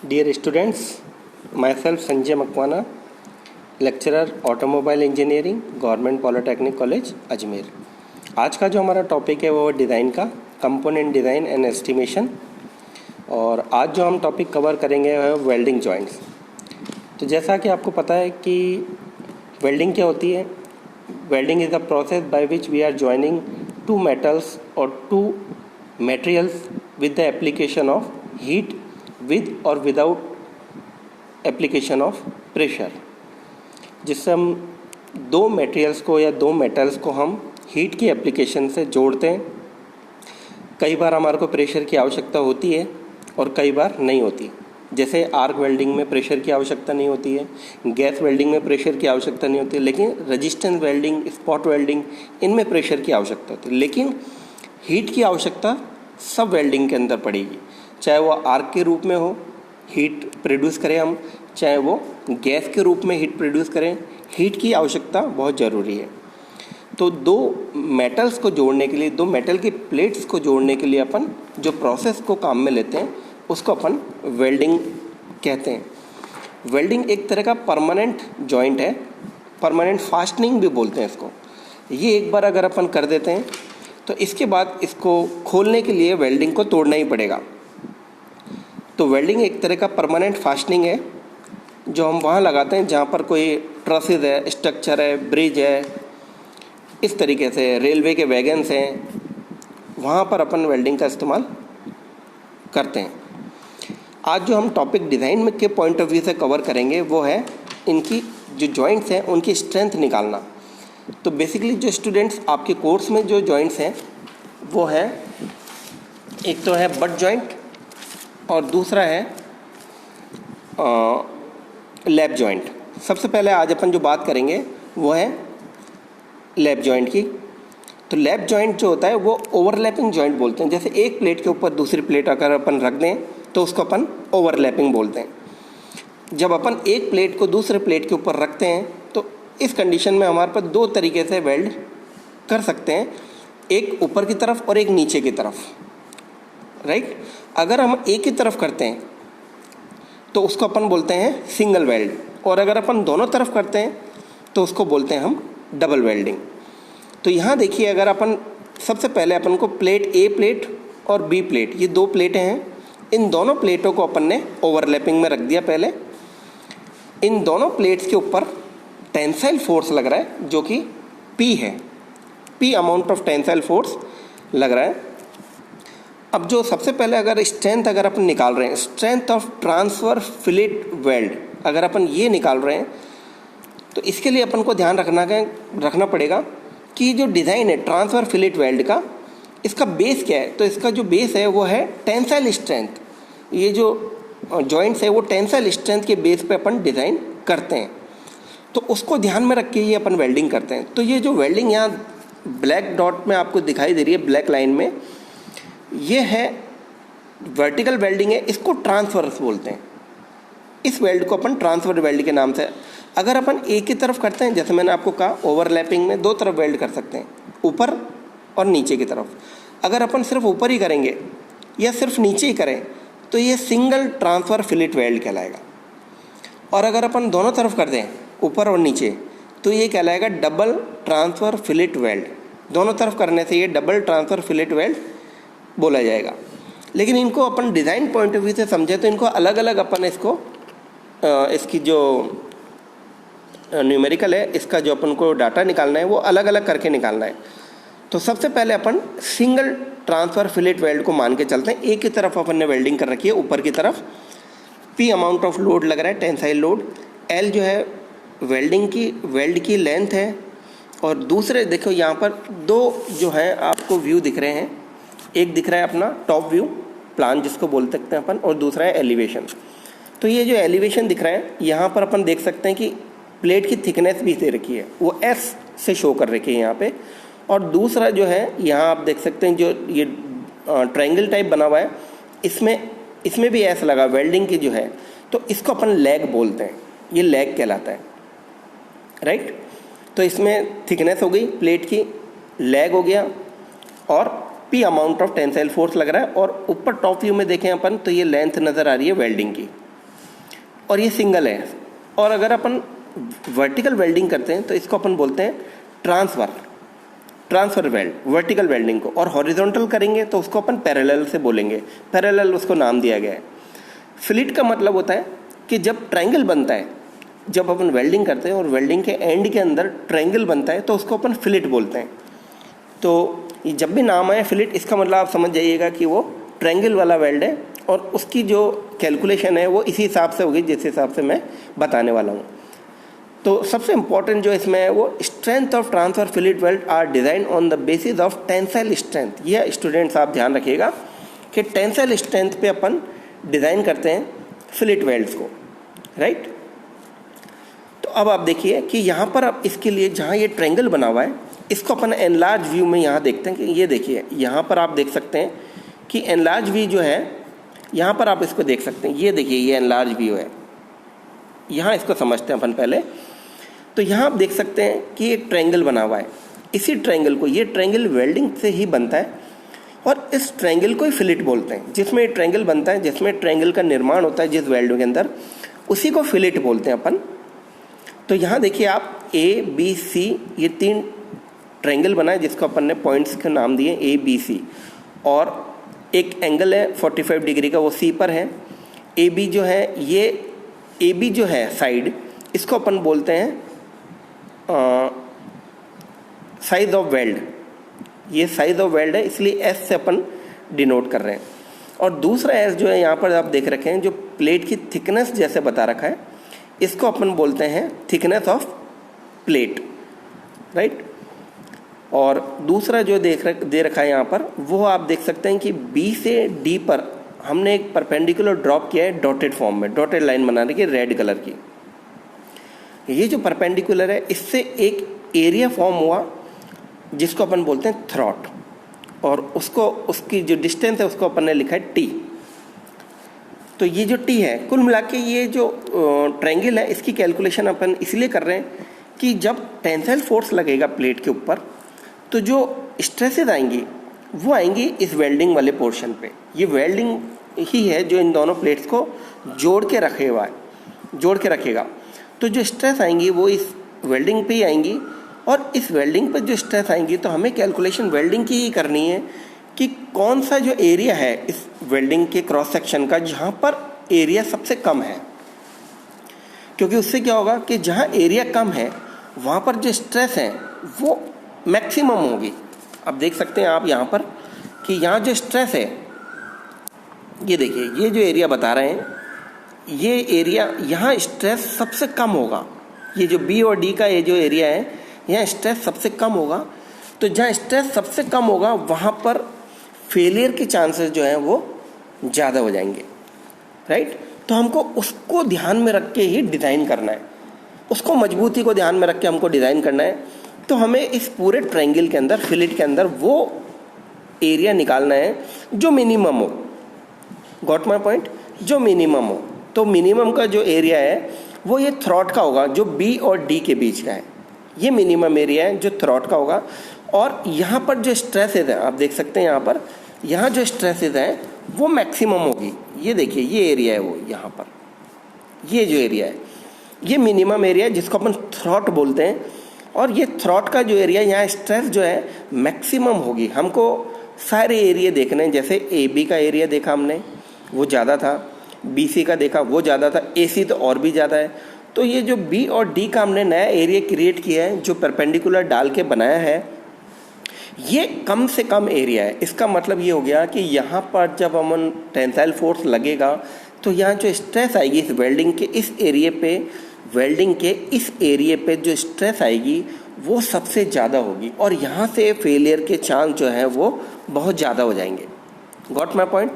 Dear students, myself Sanjay Makwana, lecturer automobile engineering government polytechnic college Ajmer. आज का जो हमारा टॉपिक है वो डिज़ाइन का, कंपोनेंट डिज़ाइन एंड एस्टिमेशन। और आज जो हम टॉपिक कवर करेंगे वो है वेल्डिंग जॉइंट्स। तो जैसा कि आपको पता है कि वेल्डिंग क्या होती है। Welding is the process by which we are joining two metals और two materials with the application of heat with और विदाउट एप्लीकेशन ऑफ प्रेशर। जिससे हम दो मटेरियल्स को या दो मेटल्स को हम हीट की एप्लीकेशन से जोड़ते हैं। कई बार हमारे को प्रेशर की आवश्यकता होती है और कई बार नहीं होती। जैसे आर्क वेल्डिंग में प्रेशर की आवश्यकता नहीं होती है, गैस वेल्डिंग में प्रेशर की आवश्यकता नहीं होती है, लेकिन रेजिस्टेंस वेल्डिंग, स्पॉट वेल्डिंग, इनमें प्रेशर की आवश्यकता होती है। लेकिन हीट की आवश्यकता सब वेल्डिंग के अंदर पड़ेगी, चाहे वो आर्क के रूप में हो, हीट प्रोड्यूस करें हम, चाहे वो गैस के रूप में हीट प्रोड्यूस करें। हीट की आवश्यकता बहुत ज़रूरी है। तो दो मेटल्स को जोड़ने के लिए, दो मेटल की प्लेट्स को जोड़ने के लिए अपन जो प्रोसेस को काम में लेते हैं उसको अपन वेल्डिंग कहते हैं। वेल्डिंग एक तरह का परमानेंट जॉइंट है, परमानेंट फास्टनिंग भी बोलते हैं इसको। ये एक बार अगर अपन कर देते हैं तो इसके बाद इसको खोलने के लिए वेल्डिंग को तोड़ना ही पड़ेगा। तो वेल्डिंग एक तरह का परमानेंट फास्टनिंग है जो हम वहाँ लगाते हैं जहाँ पर कोई ट्रसेज है, स्ट्रक्चर है, ब्रिज है, इस तरीके से रेलवे के वैगन्स हैं, वहाँ पर अपन वेल्डिंग का इस्तेमाल करते हैं। आज जो हम टॉपिक डिज़ाइन में के पॉइंट ऑफ व्यू से कवर करेंगे वो है इनकी जो जॉइंट्स हैं उनकी स्ट्रेंथ निकालना। तो बेसिकली जो स्टूडेंट्स आपके कोर्स में जो जॉइंट्स हैं वो है, एक तो है बट जॉइंट और दूसरा है लैप जॉइंट। सबसे पहले आज अपन जो बात करेंगे वो है लैप जॉइंट की। तो लैप जॉइंट जो होता है वो ओवरलैपिंग जॉइंट बोलते हैं। जैसे एक प्लेट के ऊपर दूसरी प्लेट अगर अपन रख दें तो उसको अपन ओवरलैपिंग बोलते हैं। जब अपन एक प्लेट को दूसरे प्लेट के ऊपर रखते हैं तो इस कंडीशन में हमारे पास दो तरीके से वेल्ड कर सकते हैं, एक ऊपर की तरफ और एक नीचे की तरफ, राइट। अगर हम एक ही तरफ करते हैं तो उसको अपन बोलते हैं सिंगल वेल्ड, और अगर अपन दोनों तरफ करते हैं तो उसको बोलते हैं हम डबल वेल्डिंग। तो यहाँ देखिए, अगर अपन सबसे पहले अपन को प्लेट ए प्लेट और बी प्लेट, ये दो प्लेटें हैं, इन दोनों प्लेटों को अपन ने ओवरलैपिंग में रख दिया। पहले इन दोनों प्लेट्स के ऊपर टेंसाइल फोर्स लग रहा है जो कि P है, P amount of tensile force लग रहा है। अब जो सबसे पहले अगर स्ट्रेंथ अगर अपन निकाल रहे हैं, strength of transfer fillet weld, अगर अपन ये निकाल रहे हैं तो इसके लिए अपन को ध्यान रखना पड़ेगा कि जो डिज़ाइन है ट्रांसफर फिलेट वेल्ड का, इसका बेस क्या है। तो इसका जो बेस है वो है टेंसाइल स्ट्रेंथ। ये जो जॉइंट्स है वो टेंसाइल स्ट्रेंथ के बेस पे अपन डिज़ाइन करते हैं, तो उसको ध्यान में रख के ये अपन वेल्डिंग करते हैं। तो ये जो वेल्डिंग यहाँ ब्लैक डॉट में आपको दिखाई दे रही है, ब्लैक लाइन में, ये है वर्टिकल वेल्डिंग है, इसको ट्रांसफर्स बोलते हैं। इस वेल्ड को अपन ट्रांसफर वेल्ड के नाम से, अगर अपन एक ही तरफ करते हैं, जैसे मैंने आपको कहा ओवरलैपिंग में दो तरफ वेल्ड कर सकते हैं, ऊपर और नीचे की तरफ। अगर अपन सिर्फ ऊपर ही करेंगे या सिर्फ नीचे ही करें तो ये सिंगल ट्रांसफर फिलेट वेल्ड कहलाएगा। और अगर अपन दोनों तरफ कर दें, ऊपर और नीचे, तो ये कहलाएगा डबल ट्रांसफर फिलेट वेल्ड। दोनों तरफ करने से ये डबल ट्रांसफर फिलेट वेल्ड बोला जाएगा। लेकिन इनको अपन डिज़ाइन पॉइंट ऑफ व्यू से समझे तो इनको अलग अलग अपन इसको इसकी जो न्यूमेरिकल है, इसका जो अपन को डाटा निकालना है वो अलग अलग करके निकालना है। तो सबसे पहले अपन सिंगल ट्रांसफर फिलेट वेल्ड को मान के चलते हैं। एक ही तरफ अपन ने वेल्डिंग कर रखी है, ऊपर की तरफ P अमाउंट ऑफ लोड लग रहा है, टेंसाइल लोड। L जो है वेल्ड की लेंथ है। और दूसरे देखो यहाँ पर दो जो है आपको व्यू दिख रहे हैं, एक दिख रहा है अपना टॉप व्यू प्लान जिसको बोल सकते हैं अपन, और दूसरा है एलिवेशन। तो ये जो एलिवेशन दिख रहा है यहाँ पर अपन देख सकते हैं कि प्लेट की थिकनेस भी दे रखी है, वो S से शो कर रखी है यहाँ पे। और दूसरा जो है यहाँ आप देख सकते हैं जो ये ट्रायंगल टाइप बना हुआ है, इसमें भी S लगा वेल्डिंग की जो है, तो इसको अपन लैग बोलते हैं, ये लैग कहलाता है, राइट। तो इसमें थिकनेस हो गई प्लेट की, लैग हो गया, और P amount of tensile force लग रहा है। और ऊपर टॉप व्यू में देखें अपन तो ये लेंथ नज़र आ रही है वेल्डिंग की, और ये सिंगल है। और अगर अपन वर्टिकल वेल्डिंग करते हैं तो इसको अपन बोलते हैं ट्रांसफर वेल्ड, वर्टिकल वेल्डिंग को। और हॉरिजॉन्टल करेंगे तो उसको अपन पैरेलल से बोलेंगे, पैरेलल उसको नाम दिया गया है। फिलिट का मतलब होता है कि जब ट्रायंगल बनता है, जब अपन वेल्डिंग करते हैं और वेल्डिंग के एंड के अंदर ट्रायंगल बनता है तो उसको अपन फिलिट बोलते हैं। तो जब भी नाम आए फिलिट, इसका मतलब आप समझ जाइएगा कि वो ट्रायंगल वाला वेल्ड है और उसकी जो कैलकुलेशन है वो इसी हिसाब से होगी जिस हिसाब से मैं बताने वाला हूँ। तो सबसे इम्पॉर्टेंट जो इसमें है वो strength of transfer fillet weld are design on the basis of tensile strength. ये स्टूडेंट्स आप ध्यान रखिएगा कि टेंसाइल स्ट्रेंथ पे अपन डिज़ाइन करते हैं फिलिट वेल्ड्स को, राइट। तो अब आप देखिए कि यहाँ पर अब इसके लिए जहाँ ये ट्रायंगल बना हुआ है इसको अपन एनलार्ज व्यू में यहाँ देखते हैं कि ये देखिए यहाँ पर आप देख सकते हैं कि एनलार्ज व्यू जो है, यहाँ पर आप इसको देख सकते हैं। ये देखिए ये एनलार्ज व्यू है। यहाँ इसको समझते हैं अपन पहले। तो यहाँ आप देख सकते हैं कि एक ट्रायंगल बना हुआ है। इसी ट्रायंगल को, ये ट्रायंगल वेल्डिंग से ही बनता है और इस ट्रायंगल को ही फिलिट बोलते हैं। जिसमें ट्रायंगल बनता है, जिसमें ट्रायंगल का निर्माण होता है जिस वेल्ड के अंदर, उसी को फिलिट बोलते हैं अपन। तो यहाँ देखिए आप ABC, ये 3 ट्रायंगल बना है जिसको अपन ने पॉइंट्स के नाम दिए ABC, और एक एंगल है 45 डिग्री का, वो C पर है। AB जो है, ये AB जो है साइड, इसको अपन बोलते हैं साइज ऑफ वेल्ड। ये साइज ऑफ वेल्ड है, इसलिए S से अपन डिनोट कर रहे हैं। और दूसरा S जो है यहाँ पर आप देख रखे हैं, जो प्लेट की थिकनेस जैसे बता रखा है, इसको अपन बोलते हैं थिकनेस ऑफ प्लेट, राइट। और दूसरा जो दे रखा है यहाँ पर, वो आप देख सकते हैं कि B से D पर हमने एक परपेंडिकुलर ड्रॉप किया है डॉटेड फॉर्म में, डॉटेड लाइन बना रखी है रेड कलर की। ये जो परपेंडिकुलर है, इससे एक एरिया फॉर्म हुआ जिसको अपन बोलते हैं थ्रॉट, और उसको, उसकी जो डिस्टेंस है उसको अपन ने लिखा है T। तो ये जो T है, कुल मिला के ये जो ट्रायंगल है, इसकी कैलकुलेशन अपन इसलिए कर रहे हैं कि जब टेंसाइल फोर्स लगेगा प्लेट के ऊपर तो जो स्ट्रेसेस आएंगी वो आएंगी इस वेल्डिंग वाले पोर्शन पे। ये वेल्डिंग ही है जो इन दोनों प्लेट्स को जोड़ के रखेगा। तो जो स्ट्रेस आएंगी वो इस वेल्डिंग पे ही आएंगी, और इस वेल्डिंग पे जो स्ट्रेस आएंगी तो हमें कैलकुलेशन वेल्डिंग की ही करनी है कि कौन सा जो एरिया है इस वेल्डिंग के क्रॉस सेक्शन का जहाँ पर एरिया सबसे कम है। क्योंकि उससे क्या होगा कि जहाँ एरिया कम है वहाँ पर जो स्ट्रेस है वो मैक्सिमम होगी। अब देख सकते हैं आप यहाँ पर कि यहाँ जो स्ट्रेस है, ये देखिए ये जो एरिया बता रहे हैं, ये एरिया यहाँ स्ट्रेस सबसे कम होगा। ये जो B और D का ये जो एरिया है, यहाँ स्ट्रेस सबसे कम होगा। तो जहाँ स्ट्रेस सबसे कम होगा वहाँ पर फेलियर के चांसेस जो हैं वो ज़्यादा हो जाएंगे, राइट। तो हमको उसको ध्यान में रख के ही डिज़ाइन करना है, उसको मजबूती को ध्यान में रख के हमको डिज़ाइन करना है। तो हमें इस पूरे ट्रायंगल के अंदर, फिलिट के अंदर, वो एरिया निकालना है जो मिनिमम हो। Got my point? जो मिनिमम हो। तो मिनिमम का जो एरिया है वो ये थ्रॉट का होगा जो B और D के बीच का है। ये मिनिमम एरिया है जो थ्रॉट का होगा। और यहाँ पर जो स्ट्रेसेस है, आप देख सकते हैं यहाँ पर, यहाँ जो स्ट्रेसेस हैं वो मैक्सिमम होगी। ये देखिए ये एरिया है वो, यहाँ पर ये जो एरिया है ये मिनिमम एरिया है जिसको अपन थ्रॉट बोलते हैं। और ये थ्रॉट का जो एरिया, यहाँ स्ट्रेस जो है मैक्सिमम होगी। हमको सारे एरिया देखने हैं। जैसे AB का एरिया देखा हमने, वो ज़्यादा था। BC का देखा, वो ज़्यादा था। AC तो और भी ज़्यादा है। तो ये जो B और D का हमने नया एरिया क्रिएट किया है, जो परपेंडिकुलर डाल के बनाया है, ये कम से कम एरिया है। इसका मतलब ये हो गया कि यहाँ पर जब हम टेंसाइल फोर्स लगेगा तो यहाँ जो स्ट्रेस आएगी इस वेल्डिंग के इस एरिया पे, वेल्डिंग के इस एरिया पे जो स्ट्रेस आएगी वो सबसे ज़्यादा होगी, और यहाँ से फेलियर के चांस जो है वो बहुत ज़्यादा हो जाएंगे। Got my point?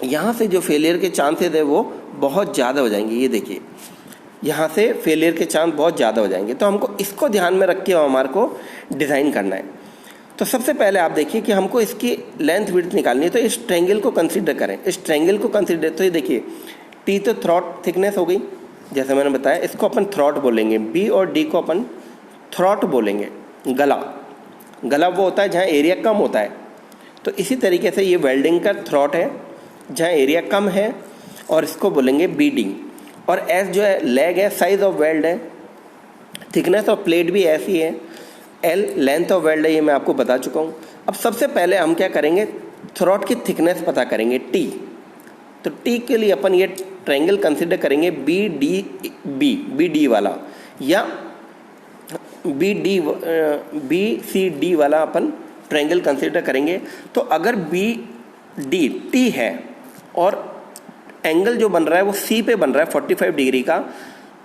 यहाँ से जो फेलियर के चांसेस है वो बहुत ज़्यादा हो जाएंगे। ये देखिए यहाँ से फेलियर के चांस बहुत ज़्यादा हो जाएंगे। तो हमको इसको ध्यान में रख के हमारे को डिज़ाइन करना है। तो सबसे पहले आप देखिए कि हमको इसकी लेंथ विड्थ निकालनी है। तो इस ट्रायंगल को कंसीडर करें, इस ट्रायंगल को कंसीडर। तो ये देखिए T तो थ्रॉट थिकनेस हो गई, जैसे मैंने बताया, इसको अपन थ्रॉट बोलेंगे। B और D को अपन थ्रॉट बोलेंगे। गला वो होता है जहाँ एरिया कम होता है। तो इसी तरीके से ये वेल्डिंग का थ्रॉट है जहाँ एरिया कम है, और इसको बोलेंगे BD। और एस जो है लेग है, साइज ऑफ वेल्ड है, थिकनेस ऑफ प्लेट भी ऐसी है, एल लेंथ ऑफ वेल्ड है, ये मैं आपको बता चुका हूँ। अब सबसे पहले हम क्या करेंगे, थ्रॉट की थिकनेस पता करेंगे टी। तो टी के लिए अपन ये ट्रायंगल कंसिडर करेंगे बी डी वाला या बी सी डी वाला अपन ट्रायंगल कंसिडर करेंगे। तो अगर बी डी टी है और एंगल जो बन रहा है वो सी पे बन रहा है 45 डिग्री का,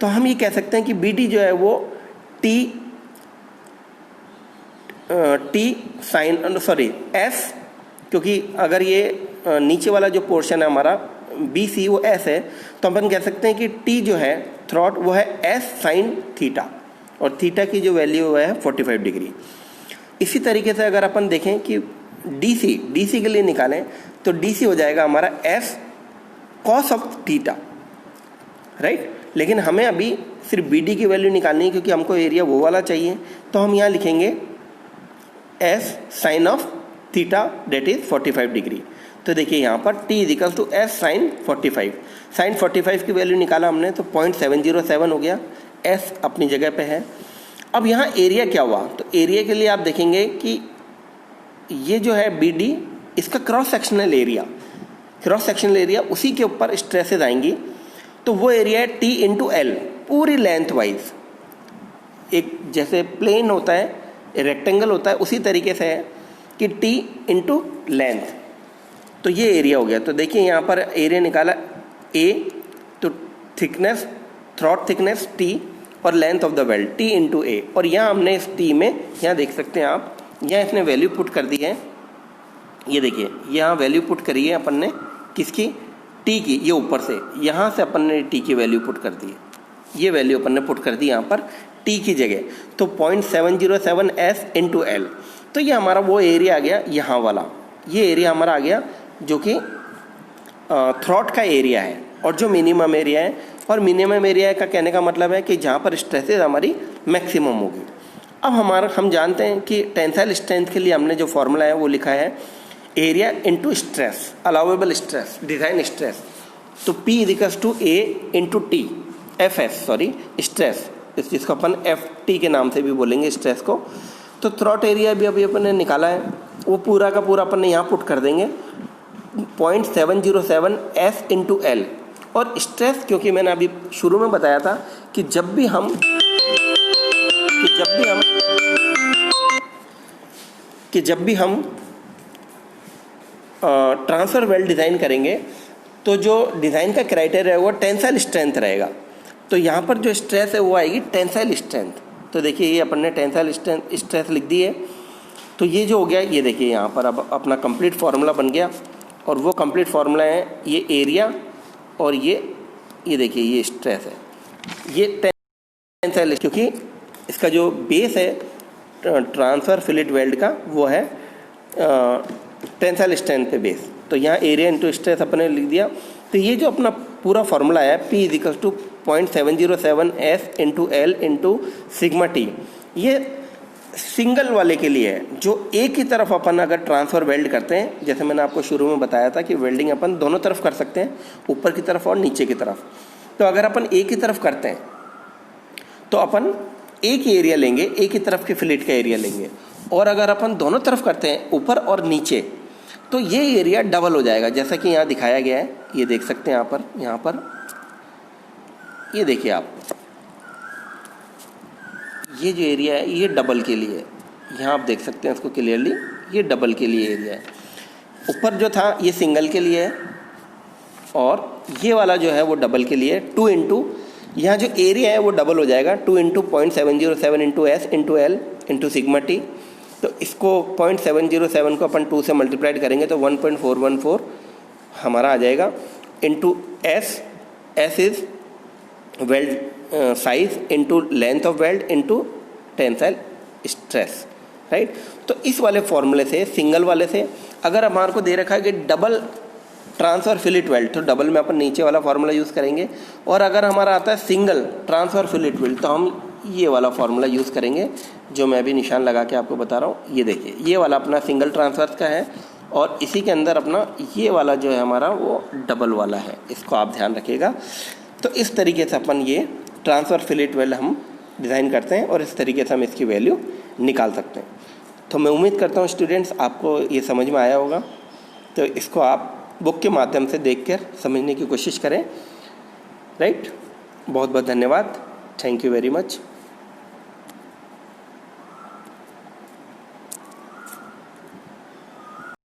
तो हम ये कह सकते हैं कि बी डी जो है वो टी साइन सॉरी एस, क्योंकि अगर ये नीचे वाला जो पोर्शन है हमारा बी सी वो एस है, तो अपन कह सकते हैं कि टी जो है थ्रॉट वो है एस साइन थीटा, और थीटा की जो वैल्यू है 45 डिग्री। इसी तरीके से अगर अपन देखें कि डी सी के लिए निकालें तो डी सी हो जाएगा हमारा S cos of theta, right. लेकिन हमें अभी सिर्फ बी डी की वैल्यू निकालनी है क्योंकि हमको एरिया वो वाला चाहिए, तो हम यहाँ लिखेंगे S sine of theta that is 45 degree. तो देखिए यहाँ पर t is equal to S sine 45, sine 45 की वैल्यू निकाला हमने तो 0.707 हो गया, s अपनी जगह पे है। अब यहाँ एरिया क्या हुआ, तो एरिया के लिए आप देखेंगे कि ये जो है बी डी, इसका क्रॉस सेक्शनल एरिया उसी के ऊपर स्ट्रेसेस आएंगी, तो वो एरिया है टी इंटू एल पूरी लेंथ वाइज। एक जैसे प्लेन होता है, रेक्टेंगल होता है, उसी तरीके से है कि टी इंटू लेंथ, तो ये एरिया हो गया। तो देखिए यहाँ पर एरिया निकाला ए, तो थिकनेस थ्रॉट थिकनेस टी और length of the weld T into A, और यहाँ हमने इस टी में यहाँ देख सकते हैं आप, यहाँ इसने वैल्यू पुट कर दी है, ये देखिए यहाँ वैल्यू पुट करी है अपन ने किसकी, टी की, ये ऊपर से यहाँ से अपन ने टी की वैल्यू पुट कर दी है, ये वैल्यू अपन ने पुट कर दी यहाँ पर टी की जगह, तो 0.707 एस इंटू एल। तो ये हमारा वो एरिया आ गया यहाँ वाला, ये एरिया हमारा आ गया जो कि थ्रॉट का एरिया है और जो मिनिमम एरिया है, और मिनिमम एरिया का कहने का मतलब है कि जहाँ पर स्ट्रेसेस हमारी मैक्सिमम होगी। अब हम जानते हैं कि टेंसाइल स्ट्रेंथ के लिए हमने जो फॉर्मूला है वो लिखा है area into stress, allowable stress, design stress. तो P equals to A into T, F S sorry stress, इस चीज़ को अपन एफ टी के नाम से भी बोलेंगे स्ट्रेस को। तो थ्रॉट एरिया भी अभी अपन ने निकाला है, वो पूरा का पूरा अपन ने यहाँ पुट कर देंगे 0.707 एस इंटू एल। और स्ट्रेस, क्योंकि मैंने अभी शुरू में बताया था कि जब भी हम ट्रांसफर वेल्ड डिज़ाइन करेंगे तो जो डिज़ाइन का क्राइटेरिया है वो टेंसाइल स्ट्रेंथ रहेगा। तो यहाँ पर जो स्ट्रेस है वो आएगी टेंसाइल स्ट्रेंथ। तो देखिए ये अपन ने टेंसाइल स्ट्रेस लिख दी है, तो ये जो हो गया, ये देखिए यहाँ पर अब अपना कंप्लीट फार्मूला बन गया, और वो कंप्लीट फार्मूला है ये एरिया और ये देखिए ये स्ट्रेस है, ये टेंसाइल, क्योंकि इसका जो बेस है ट्रांसफर फिलेट वेल्ड का वो है टेंसाइल स्ट्रेंथ पे बेस। तो यहाँ एरिया इंटू स्ट्रेस अपने लिख दिया। तो ये जो अपना पूरा फार्मूला है P equals to 0.707 S into L into sigma T, ये सिंगल वाले के लिए है। जो एक ही तरफ अपन अगर ट्रांसफर वेल्ड करते हैं, जैसे मैंने आपको शुरू में बताया था कि वेल्डिंग अपन दोनों तरफ कर सकते हैं, ऊपर की तरफ और नीचे की तरफ। तो अगर अपन एक ही तरफ करते हैं तो अपन एक ही एरिया लेंगे, एक ही तरफ के फिलेट का एरिया लेंगे, और अगर अपन दोनों तरफ करते हैं ऊपर और नीचे तो ये एरिया डबल हो जाएगा, जैसा कि यहाँ दिखाया गया है। ये देख सकते हैं यहाँ पर ये देखिए आप, ये जो एरिया है ये डबल के लिए है, यहाँ आप देख सकते हैं इसको क्लियरली, ये डबल के लिए एरिया है। ऊपर जो था ये सिंगल के लिए है, और ये वाला जो है वो डबल के लिए 2 इंटू, यहाँ जो एरिया है वो डबल हो जाएगा 2 into 0.707 into S into L into sigma T. तो इसको 0.707 को अपन 2 से मल्टीप्लाइड करेंगे तो 1.414 हमारा आ जाएगा, into S is weld size into length of weld into tensile stress, right. तो इस वाले फॉर्मूले से, सिंगल वाले से, अगर हमारे को दे रखा है कि डबल ट्रांसफर फिलेट वेल्ड, तो डबल में अपन नीचे वाला फार्मूला यूज़ करेंगे, और अगर हमारा आता है सिंगल ट्रांसफर फिलेट वेल्ड तो हम ये वाला फार्मूला यूज़ करेंगे जो मैं भी निशान लगा के आपको बता रहा हूँ। ये देखिए ये वाला अपना सिंगल ट्रांसफर का है, और इसी के अंदर अपना ये वाला जो है हमारा वो डबल वाला है, इसको आप ध्यान रखिएगा। तो इस तरीके से अपन ये ट्रांसफ़र फिलेट वेल्ड हम डिज़ाइन करते हैं और इस तरीके से हम इसकी वैल्यू निकाल सकते हैं। तो मैं उम्मीद करता हूँ स्टूडेंट्स आपको ये समझ में आया होगा। तो इसको आप बुक के माध्यम से देखकर समझने की कोशिश करें। राइट, बहुत बहुत धन्यवाद। Thank you very much.